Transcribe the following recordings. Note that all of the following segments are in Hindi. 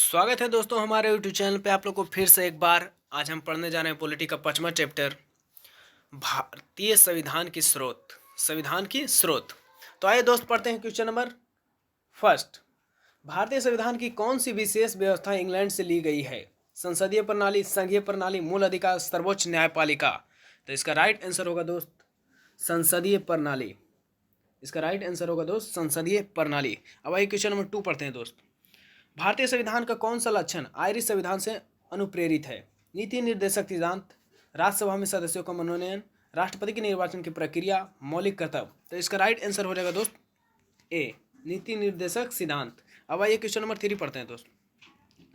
स्वागत है दोस्तों हमारे यूट्यूब चैनल पे आप लोग को फिर से एक बार। आज हम पढ़ने जा रहे हैं पॉलिटी का 5वां चैप्टर, भारतीय संविधान की स्रोत। संविधान की स्रोत। तो आइए दोस्त पढ़ते हैं क्वेश्चन नंबर फर्स्ट। भारतीय संविधान की कौन सी विशेष व्यवस्था इंग्लैंड से ली गई है? संसदीय प्रणाली, संघीय प्रणाली, मूल अधिकार, सर्वोच्च न्यायपालिका। तो इसका राइट आंसर होगा दोस्त संसदीय प्रणाली। इसका राइट आंसर होगा दोस्त संसदीय प्रणाली। अब आइए क्वेश्चन नंबर 2 पढ़ते हैं दोस्त। भारतीय संविधान का कौन सा लक्षण आयरिश संविधान से अनुप्रेरित है? नीति निर्देशक सिद्धांत, राज्यसभा में सदस्यों का मनोनयन, राष्ट्रपति के निर्वाचन की प्रक्रिया, मौलिक कर्तव्य। तो इसका राइट आंसर हो जाएगा दोस्त ए, नीति निर्देशक सिद्धांत। अब आइए क्वेश्चन नंबर 3 पढ़ते हैं दोस्त।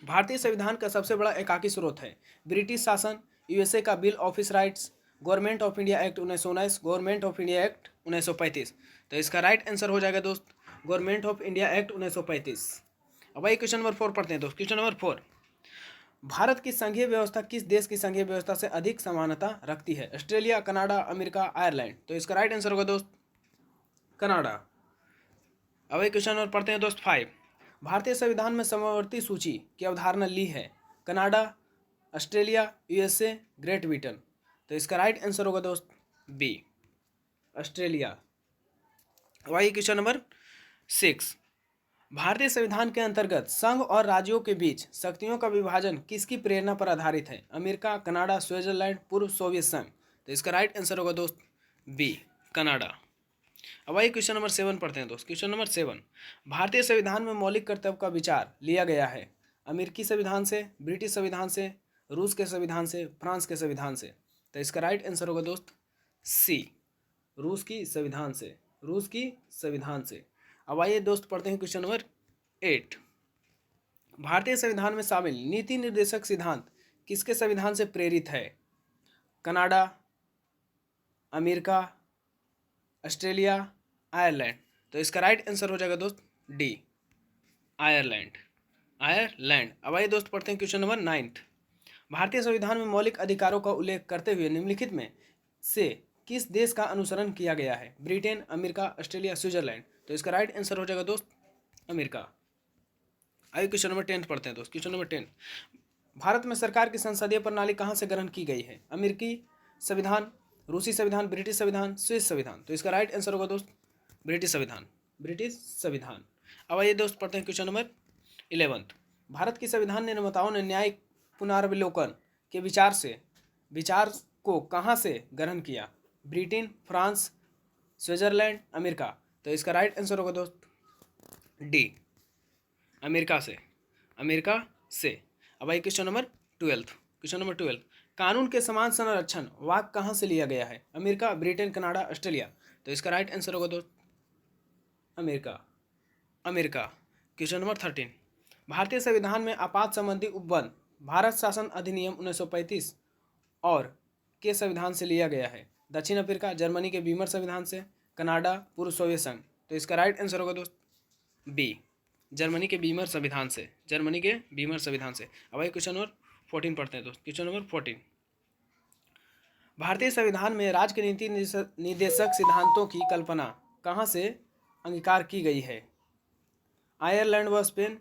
भारतीय संविधान का सबसे बड़ा एकाकी स्रोत है? ब्रिटिश शासन, यूएसए का bill of rights, government of India act 1919, government of India act 1935। तो इसका राइट आंसर हो जाएगा दोस्त गवर्नमेंट ऑफ इंडिया एक्ट 1935। अब आइए क्वेश्चन नंबर 4 पढ़ते हैं दोस्त। क्वेश्चन नंबर 4, भारत की संघीय व्यवस्था किस देश की संघीय व्यवस्था से अधिक समानता रखती है? Australia, Canada, America, Ireland. तो इसका राइट आंसर होगा दोस्त कनाडा। अब आइए क्वेश्चन नंबर पढ़ते हैं दोस्त 5। भारतीय संविधान में समवर्ती सूची की अवधारणा ली है? Canada, Australia, USA, great Britain. तो इसका राइट आंसर होगा दोस्त बी, ऑस्ट्रेलिया। अब आइए क्वेश्चन नंबर 6। भारतीय संविधान के अंतर्गत संघ और राज्यों के बीच शक्तियों का विभाजन किसकी प्रेरणा पर आधारित है? अमेरिका, कनाडा, स्विट्जरलैंड, पूर्व सोवियत संघ। तो इसका राइट आंसर होगा दोस्त बी, कनाडा। अब आइए क्वेश्चन नंबर 7 पढ़ते हैं दोस्त। क्वेश्चन नंबर 7, भारतीय संविधान में मौलिक कर्तव्य का विचार लिया गया है? अमेरिकी संविधान से, ब्रिटिश संविधान से, रूस के संविधान से, फ्रांस के संविधान से। तो इसका राइट आंसर होगा दोस्त सी, रूस की संविधान से, रूस की संविधान से। अब आइए दोस्त पढ़ते हैं क्वेश्चन नंबर 8। भारतीय संविधान में शामिल नीति निर्देशक सिद्धांत किसके संविधान से प्रेरित है? Canada, America, Australia, Ireland. तो इसका राइट आंसर हो जाएगा दोस्त डी, आयरलैंड, आयरलैंड। अब आइए दोस्त पढ़ते हैं क्वेश्चन नंबर 9। भारतीय संविधान में मौलिक अधिकारों का उल्लेख करते हुए निम्नलिखित में से किस देश का अनुसरण किया गया है? Britain, America, Australia, Switzerland. तो इसका राइट आंसर हो जाएगा दोस्त अमेरिका। आइए क्वेश्चन नंबर 10 पढ़ते हैं दोस्त। क्वेश्चन नंबर 10, भारत में सरकार की संसदीय प्रणाली कहाँ से ग्रहण की गई है? अमेरिकी संविधान, रूसी संविधान, ब्रिटिश संविधान, स्विस संविधान। तो इसका राइट आंसर होगा दोस्त ब्रिटिश संविधान, ब्रिटिश संविधान। अब आइए दोस्त पढ़ते हैं क्वेश्चन नंबर 11। भारत की संविधान निर्माताओं ने न्यायिक पुनर्विलोकन के विचार को कहाँ से ग्रहण किया? Britain, France, Switzerland, America. तो इसका राइट आंसर होगा दोस्त डी, अमेरिका से, अमेरिका से। अब आइए क्वेश्चन नंबर 12। क्वेश्चन नंबर 12, कानून के समान संरक्षण वाक्य कहाँ से लिया गया है? America, Britain, Canada, Australia. तो इसका राइट आंसर होगा दोस्त अमेरिका, अमेरिका। क्वेश्चन नंबर 13, भारतीय संविधान में आपात संबंधी उपबंध भारत शासन अधिनियम 1935 और के संविधान से लिया गया है? दक्षिण अफ्रीका, जर्मनी के बीमर संविधान से, कनाडा, पूर्व सोवियत संघ। तो इसका राइट आंसर होगा दोस्त बी, जर्मनी के बीमर संविधान से, जर्मनी के बीमर संविधान से। अब आइए क्वेश्चन नंबर 14 पढ़ते हैं दोस्त। क्वेश्चन नंबर 14, भारतीय संविधान में राज्य के नीति निर्देशक सिद्धांतों की कल्पना कहाँ से अंगीकार की गई है? आयरलैंड व स्पेन,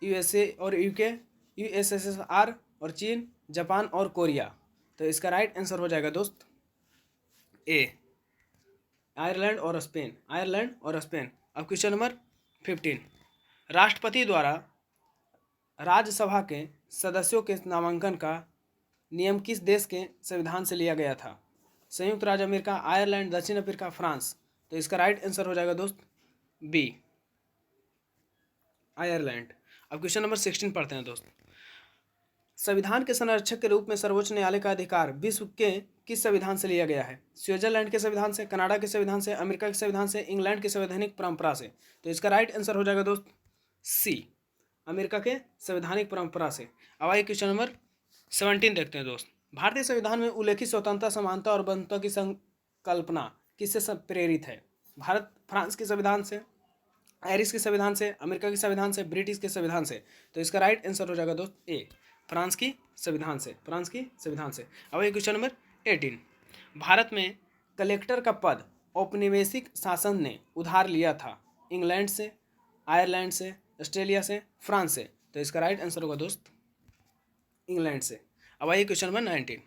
यूएसए और यूके, यूएसएसआर और चीन, जापान और कोरिया। तो इसका राइट आंसर हो जाएगा दोस्त ए, आयरलैंड और स्पेन, आयरलैंड और स्पेन। अब क्वेश्चन नंबर 15, राष्ट्रपति द्वारा राज्यसभा के सदस्यों के नामांकन का नियम किस देश के संविधान से लिया गया था? संयुक्त राज्य अमेरिका, आयरलैंड, दक्षिण अफ्रीका, फ्रांस। तो इसका राइट आंसर हो जाएगा दोस्त बी, आयरलैंड। अब क्वेश्चन नंबर 16 पढ़ते हैं दोस्त। संविधान के संरक्षक के रूप में सर्वोच्च न्यायालय का अधिकार विश्व के किस संविधान से लिया गया है? स्विट्जरलैंड के संविधान से, कनाडा के संविधान से, अमेरिका के संविधान से, इंग्लैंड की संवैधानिक परंपरा से। तो इसका राइट आंसर हो जाएगा दोस्त सी, अमेरिका के संवैधानिक परंपरा से। अब आइए क्वेश्चन नंबर 17 देखते हैं दोस्त। भारतीय संविधान में उल्लेखित स्वतंत्रता, समानता और बंधुत्व की संकल्पना किससे प्रेरित है? फ्रांस के संविधान से, आयरिश के संविधान से, अमेरिका के संविधान से, ब्रिटिश के संविधान से। तो इसका राइट आंसर हो जाएगा दोस्त ए, फ्रांस की संविधान से, फ्रांस की संविधान से। अब ये क्वेश्चन नंबर 18, भारत में कलेक्टर का पद औपनिवेशिक शासन ने उधार लिया था? इंग्लैंड से, आयरलैंड से, ऑस्ट्रेलिया से, फ्रांस से। तो इसका राइट आंसर होगा दोस्त इंग्लैंड से। अब आइए क्वेश्चन नंबर 19।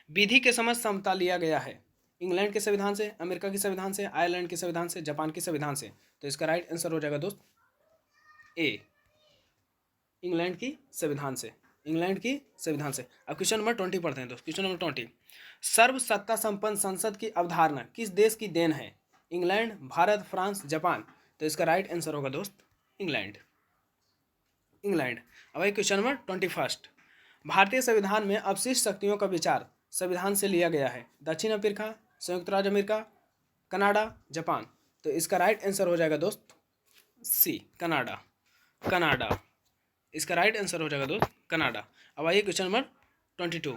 विधि के समझ समता लिया गया है इंग्लैंड के संविधान से, अमेरिका के संविधान से, आयरलैंड के संविधान से, जापान के संविधान से। तो इसका राइट आंसर हो जाएगा दोस्त ए, इंग्लैंड की संविधान से, इंग्लैंड की संविधान से। अब क्वेश्चन नंबर 20 पढ़ते हैं दोस्त। क्वेश्चन नंबर 20, सर्व सत्ता संपन्न संसद की अवधारणा किस देश की देन है? England, Bharat, France, Japan. तो इसका राइट आंसर होगा दोस्त इंग्लैंड, इंग्लैंड। अब आइए क्वेश्चन नंबर 21, भारतीय संविधान में अपशिष्ट शक्तियों का विचार संविधान से लिया गया है? दक्षिण अफ्रीका, संयुक्त राज्य अमेरिका, कनाडा, जापान। तो इसका राइट आंसर हो जाएगा दोस्त सी, कनाडा, कनाडा। इसका राइट आंसर हो जाएगा दोस्त कनाडा। अब आइए क्वेश्चन नंबर 22,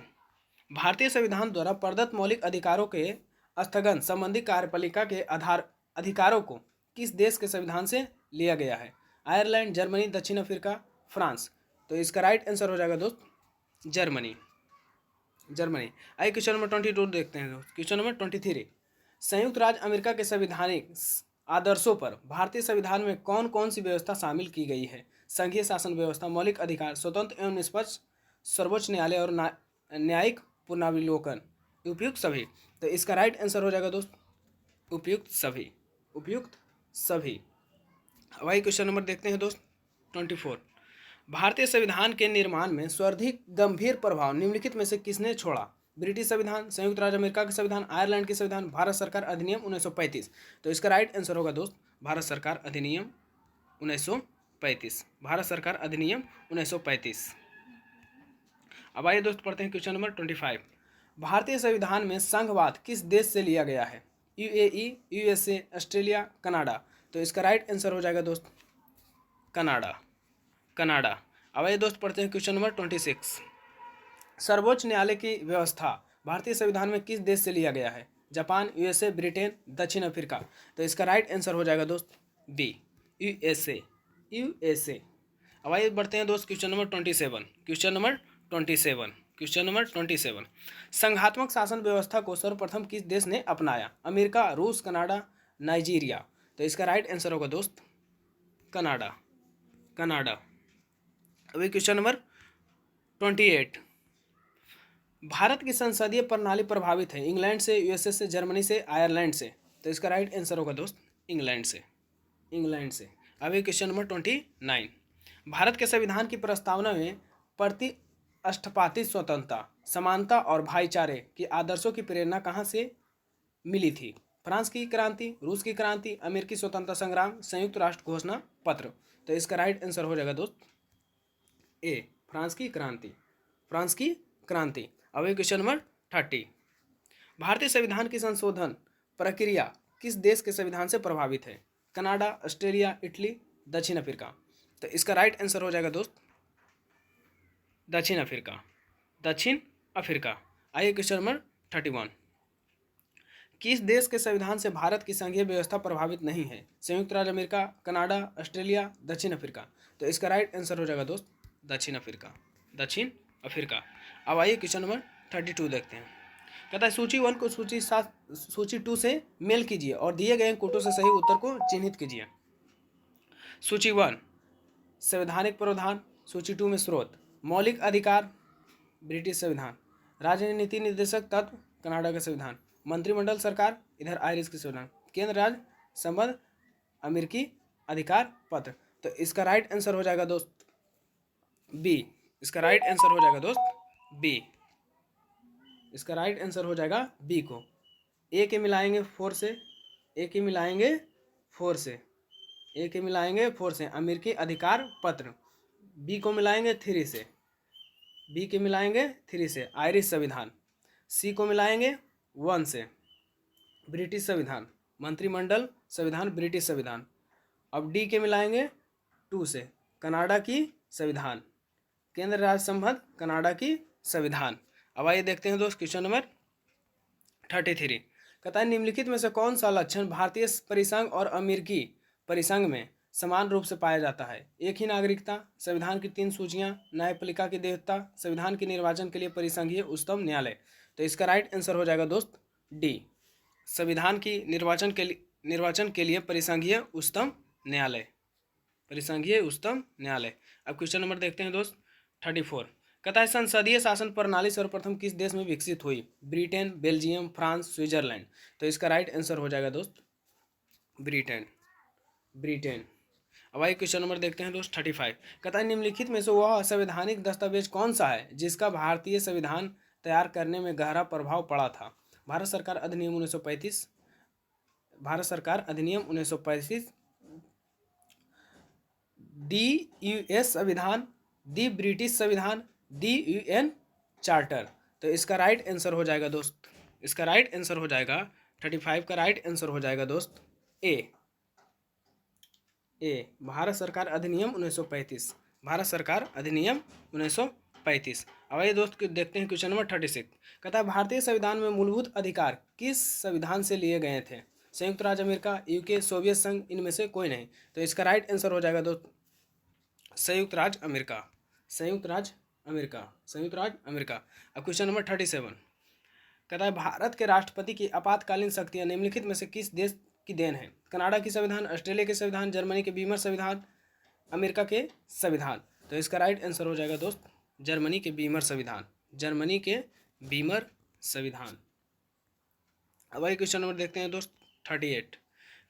भारतीय संविधान द्वारा प्रदत्त मौलिक अधिकारों के स्थगन संबंधी कार्यपालिका के अधिकारों को किस देश के संविधान से लिया गया है? आयरलैंड, जर्मनी, दक्षिण अफ्रीका, फ्रांस। तो इसका राइट आंसर हो जाएगा दोस्त जर्मनी, जर्मनी। आइए क्वेश्चन नंबर 22 देखते हैं दोस्त। क्वेश्चन नंबर 23, संयुक्त राज्य अमेरिका के संवैधानिक आदर्शों पर भारतीय संविधान में कौन कौन सी व्यवस्था शामिल की गई है? संघीय शासन व्यवस्था, मौलिक अधिकार, स्वतंत्र एवं निष्पक्ष सर्वोच्च न्यायालय और न्यायिक पुनरावलोकन, उपयुक्त सभी। तो इसका राइट आंसर हो जाएगा दोस्त उपयुक्त सभी, उपयुक्त सभी। अब आइए क्वेश्चन नंबर देखते हैं दोस्त 24, भारतीय संविधान के निर्माण में सर्वाधिक गंभीर प्रभाव निम्नलिखित में से किसने छोड़ा? ब्रिटिश संविधान, संयुक्त राज्य अमेरिका के संविधान, आयरलैंड के संविधान, भारत सरकार अधिनियम 1935। तो इसका राइट आंसर होगा दोस्त भारत सरकार अधिनियम 1935, भारत सरकार अधिनियम 1935। अब आइए दोस्त पढ़ते हैं क्वेश्चन नंबर 25, भारतीय संविधान में संघवाद किस देश से लिया गया है? UAE, USA, Australia, Canada. तो इसका राइट आंसर हो जाएगा दोस्त कनाडा, कनाडा। अब आइए दोस्त पढ़ते हैं क्वेश्चन नंबर 26, सर्वोच्च न्यायालय की व्यवस्था भारतीय संविधान में किस देश से लिया गया है? जापान, यूएसए, ब्रिटेन, दक्षिण अफ्रीका। तो इसका राइट आंसर हो जाएगा दोस्त बी, यूएसए, यूएसए। अब आइए बढ़ते हैं दोस्त question number 27, question number 27, question number 27, संघात्मक शासन व्यवस्था को सर्वप्रथम किस देश ने अपनाया? अमेरिका, रूस, कनाडा, नाइजीरिया। तो इसका राइट आंसर होगा दोस्त कनाडा, कनाडा। अभी क्वेश्चन नंबर 28, भारत की संसदीय प्रणाली प्रभावित है इंग्लैंड से, यूएसए से, जर्मनी से, आयरलैंड से। तो इसका राइट आंसर होगा दोस्त इंग्लैंड से, इंग्लैंड से। अभी क्वेश्चन नंबर 29, भारत के संविधान की प्रस्तावना में प्रतिष्ठापित स्वतंत्रता, समानता और भाईचारे के आदर्शों की प्रेरणा कहाँ से मिली थी? फ्रांस की क्रांति, रूस की क्रांति, अमेरिकी स्वतंत्रता संग्राम, संयुक्त राष्ट्र घोषणा पत्र। तो इसका राइट आंसर हो जाएगा दोस्त ए, फ्रांस की क्रांति, फ्रांस की क्रांति। अब क्वेश्चन नंबर 30, भारतीय संविधान की संशोधन प्रक्रिया किस देश के संविधान से प्रभावित है? कनाडा, ऑस्ट्रेलिया, इटली, दक्षिण अफ्रीका। तो इसका राइट आंसर हो जाएगा दोस्त दक्षिण अफ्रीका, दक्षिण अफ्रीका। आइए क्वेश्चन नंबर 31, किस देश के संविधान से भारत की संघीय व्यवस्था प्रभावित नहीं है? संयुक्त राज्य अमेरिका, कनाडा, ऑस्ट्रेलिया, दक्षिण अफ्रीका। तो इसका राइट आंसर हो जाएगा दोस्त दक्षिण अफ्रीका, दक्षिण अफ्रीका। अब आइए क्वेश्चन नंबर 32 देखते हैं। कहता है सूची 1 को सूची 2 से मेल कीजिए और दिए गए कोटों से सही उत्तर को चिन्हित कीजिए। सूची 1 संवैधानिक प्रावधान, सूची 2 में स्रोत, मौलिक अधिकार ब्रिटिश संविधान, राजनीति निर्देशक तत्व कनाडा का संविधान, मंत्रिमंडल सरकार इधर आयरिश की संविधान, केंद्र राज्य संबंध अमेरिकी अधिकार पत्र। तो इसका राइट आंसर हो जाएगा दोस्त बी, इसका राइट आंसर हो जाएगा दोस्त बी, इसका राइट आंसर हो जाएगा बी को। ए के मिलाएंगे 4 से, ए के मिलाएंगे 4 से, ए के मिलाएंगे 4 से अमेरिकी अधिकार पत्र, बी को मिलाएंगे 3 से, बी के मिलाएंगे 3 से आयरिश संविधान, सी को मिलाएंगे 1 से ब्रिटिश संविधान, मंत्रिमंडल संविधान ब्रिटिश संविधान। अब डी के मिलाएंगे 2 से कनाडा की संविधान, केंद्र राज्य संबंध कनाडा की संविधान। अब आइए देखते हैं दोस्त क्वेश्चन नंबर 33, कहता है निम्नलिखित में से कौन सा लक्षण भारतीय परिसंघ और अमेरिकी परिसंघ में समान रूप से पाया जाता है? एक ही नागरिकता, संविधान की 3 सूचियां, न्यायपालिका की देवता, संविधान के निर्वाचन के लिए परिसंघीय उच्चतम न्यायालय। तो इसका राइट आंसर हो जाएगा दोस्त डी, संविधान की निर्वाचन के लिए परिसंघीय उच्चतम न्यायालय। परिसंघीय उच्चतम न्यायालय। अब क्वेश्चन नंबर देखते हैं दोस्त 34। कहता है संसदीय शासन प्रणाली सर्वप्रथम किस देश में विकसित हुई? Britain, Belgium, France, Switzerland. तो इसका राइट आंसर हो जाएगा दोस्त ब्रिटेन। ब्रिटेन। अब आइए क्वेश्चन नंबर देखते हैं दोस्त 35। कहता है निम्नलिखित में से वह संवैधानिक दस्तावेज कौन सा है जिसका भारतीय संविधान तैयार करने में गहरा प्रभाव पड़ा था? भारत सरकार अधिनियम 1935, भारत सरकार अधिनियम 1935, दी यूएस संविधान, दी ब्रिटिश संविधान, दी यूएन चार्टर। तो इसका राइट आंसर हो जाएगा दोस्त, इसका राइट आंसर हो जाएगा 35 का राइट आंसर हो जाएगा दोस्त ए। भारत सरकार अधिनियम 1935, भारत सरकार अधिनियम 1935। अब आइए दोस्त देखते हैं क्वेश्चन नंबर 36। कहता है भारतीय संविधान में मूलभूत अधिकार किस संविधान से लिए गए थे? संयुक्त राज्य अमेरिका, यूके, सोवियत संघ, इनमें से कोई नहीं। तो इसका राइट आंसर हो जाएगा दोस्त संयुक्त राज्य अमेरिका, संयुक्त राज्य अमेरिका, संयुक्त राज्य अमेरिका। अब क्वेश्चन नंबर 37। कहता है भारत के राष्ट्रपति की आपातकालीन शक्तियां निम्नलिखित में से किस देश की देन है? कनाडा की संविधान, ऑस्ट्रेलिया के संविधान, जर्मनी के बीमर संविधान, अमेरिका के संविधान। तो इसका राइट आंसर हो जाएगा दोस्त जर्मनी के बीमर संविधान, जर्मनी के बीमर संविधान। अब वही क्वेश्चन नंबर देखते हैं दोस्त 38।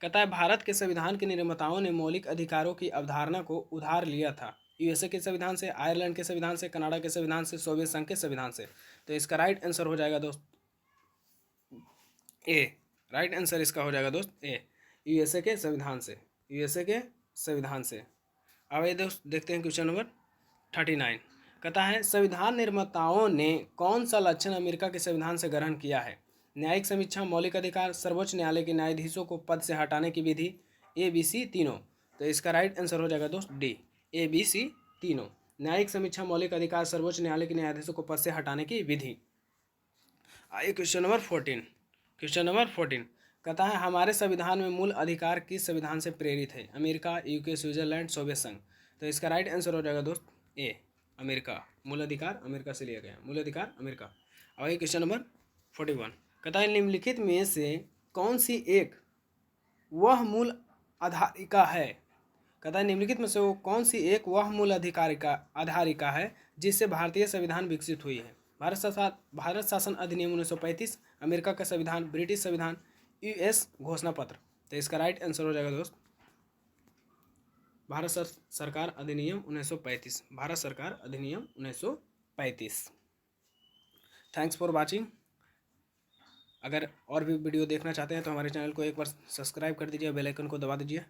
कहता है भारत के संविधान के निर्माताओं ने मौलिक अधिकारों की अवधारणा को उधार लिया था? यूएसए के संविधान से, आयरलैंड के संविधान से, कनाडा के संविधान से, सोवियत संघ के संविधान से। तो इसका राइट आंसर हो जाएगा दोस्त ए। राइट आंसर इसका हो जाएगा दोस्त ए, यूएसए के संविधान से, यूएसए के संविधान से। अब ये दोस्त देखते हैं क्वेश्चन नंबर 39। कहता है संविधान निर्माताओं ने कौन सा लक्षण अमेरिका के संविधान से ग्रहण किया है? न्यायिक समीक्षा, मौलिक अधिकार, सर्वोच्च न्यायालय के न्यायाधीशों को पद से हटाने की विधि, ए बी सी तीनों। तो इसका राइट आंसर हो जाएगा दोस्त डी, ए बी सी तीनों। न्यायिक समीक्षा, मौलिक अधिकार, सर्वोच्च न्यायालय के न्यायाधीशों को पद से हटाने की विधि। आइए क्वेश्चन नंबर 14। क्वेश्चन नंबर 14 कहता है हमारे संविधान में मूल अधिकार किस संविधान से प्रेरित है? अमेरिका, यूके, स्विट्जरलैंड, सोवियत संघ। तो इसका राइट आंसर हो जाएगा दोस्त ए, अमेरिका। मूल अधिकार अमेरिका से लिया गया, मूल अधिकार अमेरिका। अब आइए क्वेश्चन नंबर 41। कहता है निम्नलिखित में से कौन सी एक वह मूल आधारिका है? कहता है निम्नलिखित में से वो कौन सी एक वह मूल आधारिका है जिससे भारतीय संविधान विकसित हुई है? भारत शासन अधिनियम 1935, अमेरिका का संविधान, ब्रिटिश संविधान, यूएस घोषणा पत्र। तो इसका राइट आंसर हो जाएगा दोस्त भारत सरकार अधिनियम 1935, भारत सरकार अधिनियम 1935। Thanks for watching. अगर और भी वीडियो देखना चाहते हैं तो हमारे चैनल को एक बार सब्सक्राइब कर दीजिए, बेल आइकन को दबा दीजिए।